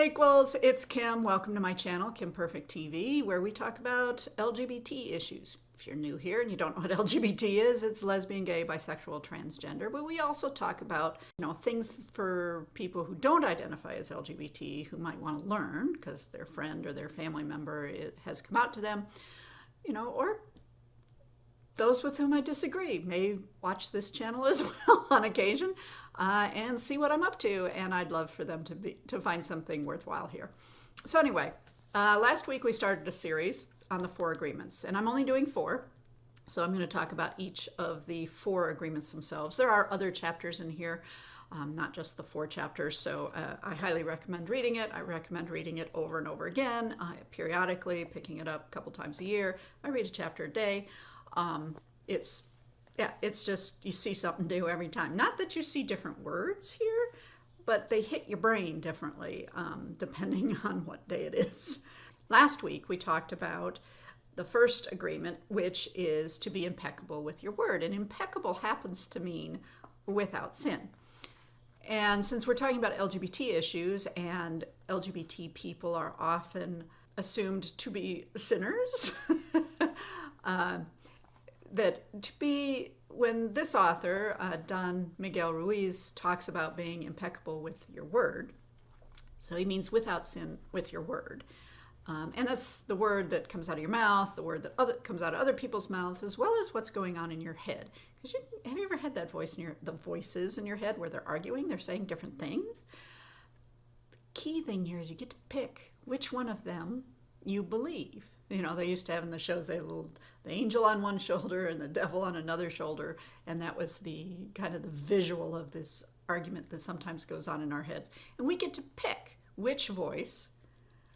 Equals, it's Kim. Welcome to my channel, Kim Perfect TV, where we talk about LGBT issues. If you're new here and you don't know what LGBT is, it's lesbian, gay, bisexual, transgender. But we also talk about, things for people who don't identify as LGBT who might want to learn because their friend or their family member has come out to them, or those with whom I disagree may watch this channel as well on occasion and see what I'm up to, and I'd love for them to find something worthwhile here. So anyway, last week we started a series on the 4 agreements, and I'm only doing 4, so I'm going to talk about each of the 4 agreements themselves. There are other chapters in here, not just the 4 chapters, so I highly recommend reading it. I recommend reading it over and over again, periodically, picking it up a couple times a year. I read a chapter a day. It's just, you see something new every time. Not that you see different words here, but they hit your brain differently, depending on what day it is. Last week, we talked about the first agreement, which is to be impeccable with your word. And impeccable happens to mean without sin. And since we're talking about LGBT issues, and LGBT people are often assumed to be sinners, when this author, Don Miguel Ruiz, talks about being impeccable with your word, so he means without sin with your word. And that's the word that comes out of your mouth, the word that comes out of other people's mouths, as well as what's going on in your head. Because have you ever had that the voices in your head where they're arguing, they're saying different things? The key thing here is you get to pick which one of them you believe. They used to have in the shows, they had the angel on one shoulder and the devil on another shoulder, and that was the kind of the visual of this argument that sometimes goes on in our heads. And we get to pick which voice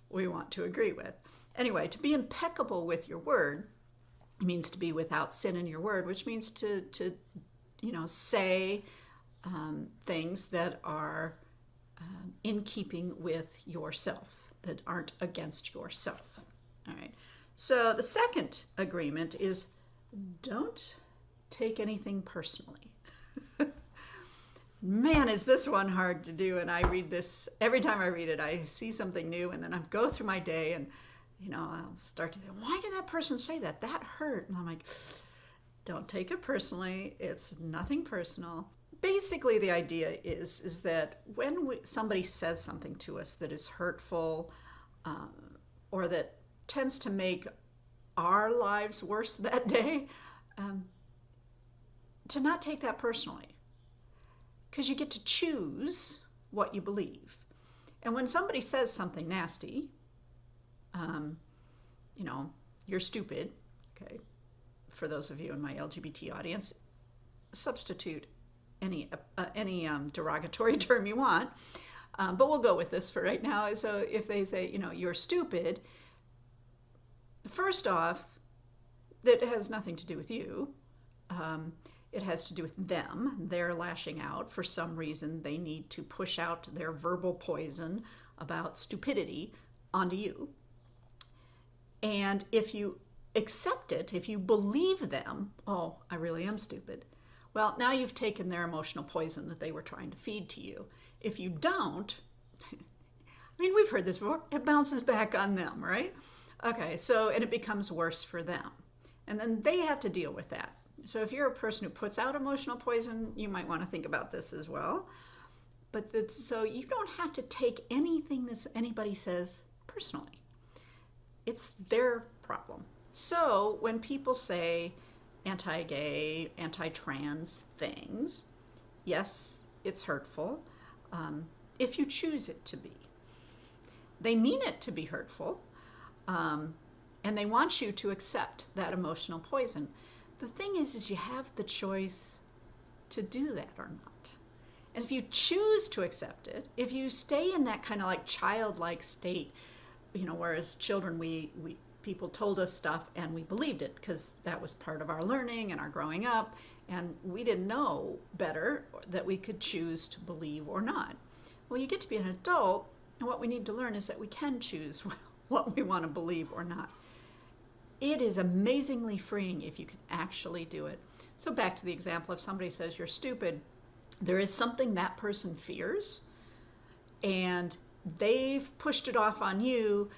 we want to agree with. Anyway, to be impeccable with your word means to be without sin in your word, which means to say things that are in keeping with yourself, that aren't against yourself. All right. So the second agreement is don't take anything personally. Man, is this one hard to do. And I read this, every time I read it, I see something new, and then I go through my day and, I'll start to think, why did that person say that? That hurt. And I'm like, don't take it personally. It's nothing personal. Basically, the idea is that when somebody says something to us that is hurtful, or that tends to make our lives worse that day, to not take that personally. Because you get to choose what you believe. And when somebody says something nasty, you're stupid, okay? For those of you in my LGBT audience, substitute any derogatory term you want, but we'll go with this for right now. So if they say, you're stupid, first off, that has nothing to do with you. It has to do with them. They're lashing out. For some reason, they need to push out their verbal poison about stupidity onto you. And if you accept it, if you believe them, oh, I really am stupid, well, now you've taken their emotional poison that they were trying to feed to you. If you don't, we've heard this before, it bounces back on them, right? Okay, and it becomes worse for them. And then they have to deal with that. So if you're a person who puts out emotional poison, you might want to think about this as well. So you don't have to take anything that anybody says personally. It's their problem. So when people say anti-gay, anti-trans things, yes, it's hurtful, if you choose it to be. They mean it to be hurtful, and they want you to accept that emotional poison. The thing is you have the choice to do that or not. And if you choose to accept it, if you stay in that kind of like childlike state, whereas children, people told us stuff and we believed it because that was part of our learning and our growing up, and we didn't know better that we could choose to believe or not. Well, you get to be an adult, and what we need to learn is that we can choose what we want to believe or not. It is amazingly freeing if you can actually do it. So back to the example, if somebody says you're stupid, there is something that person fears, and they've pushed it off on you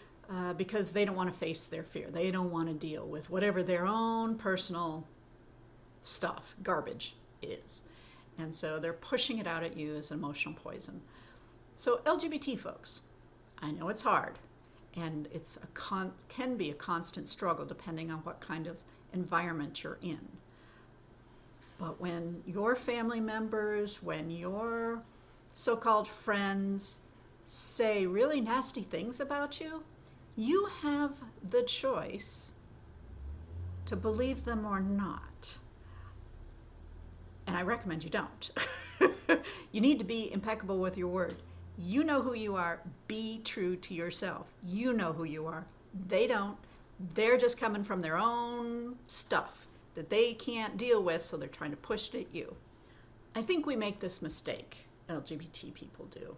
because they don't want to face their fear. They don't want to deal with whatever their own personal stuff, garbage is. And so they're pushing it out at you as emotional poison. So LGBT folks, I know it's hard, and it's can be a constant struggle depending on what kind of environment you're in. But when your family members, when your so-called friends say really nasty things about you, you have the choice to believe them or not. And I recommend you don't. You need to be impeccable with your word. You know who you are. Be true to yourself. You know who you are. They don't. They're just coming from their own stuff that they can't deal with, so they're trying to push it at you. I think we make this mistake, LGBT people do.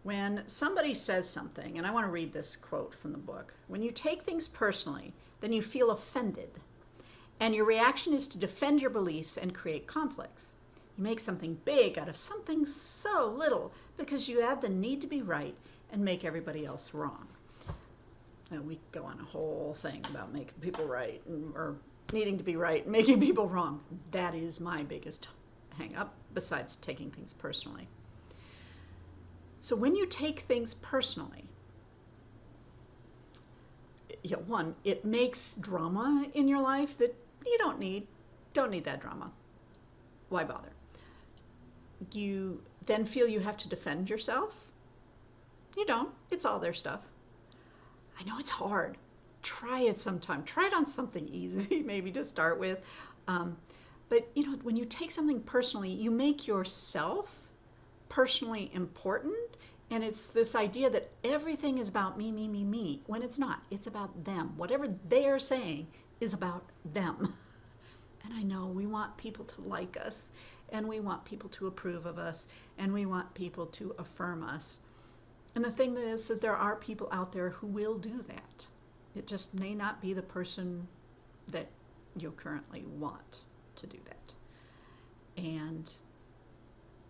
When somebody says something, and I want to read this quote from the book, when you take things personally, then you feel offended, and your reaction is to defend your beliefs and create conflicts. You make something big out of something so little because you have the need to be right and make everybody else wrong. And we go on a whole thing about making people right, or needing to be right and making people wrong. That is my biggest hang up, besides taking things personally. So when you take things personally, one, it makes drama in your life that you don't need that drama. Why bother? You then feel you have to defend yourself. You don't. It's all their stuff. I know it's hard. Try it sometime. Try it on something easy, maybe to start with. But when you take something personally, you make yourself personally important. And it's this idea that everything is about me, me, me, me, when it's not. It's about them. Whatever they are saying is about them. And I know we want people to like us, and we want people to approve of us, and we want people to affirm us. And the thing is that there are people out there who will do that. It just may not be the person that you currently want to do that. And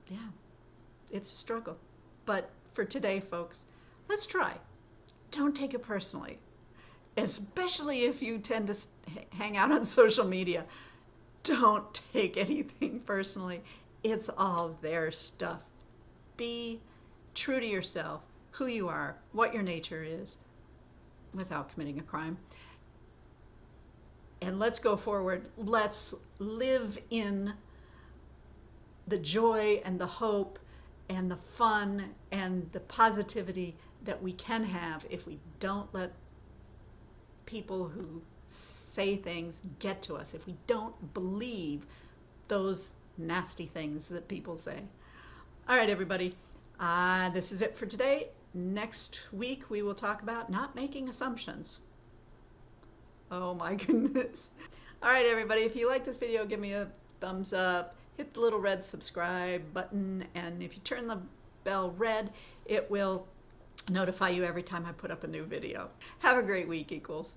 yeah, it's a struggle. But for today, folks, let's try. Don't take it personally, especially if you tend to hang out on social media. Don't take anything personally. It's all their stuff. Be true to yourself, who you are, what your nature is, without committing a crime. And let's go forward. Let's live in the joy and the hope and the fun and the positivity that we can have if we don't let people who say things get to us, if we don't believe those nasty things that people say. All right, everybody, this is it for today. Next week, we will talk about not making assumptions. Oh my goodness. All right, everybody, if you like this video, give me a thumbs up. Hit the little red subscribe button, and if you turn the bell red, it will notify you every time I put up a new video. Have a great week, equals.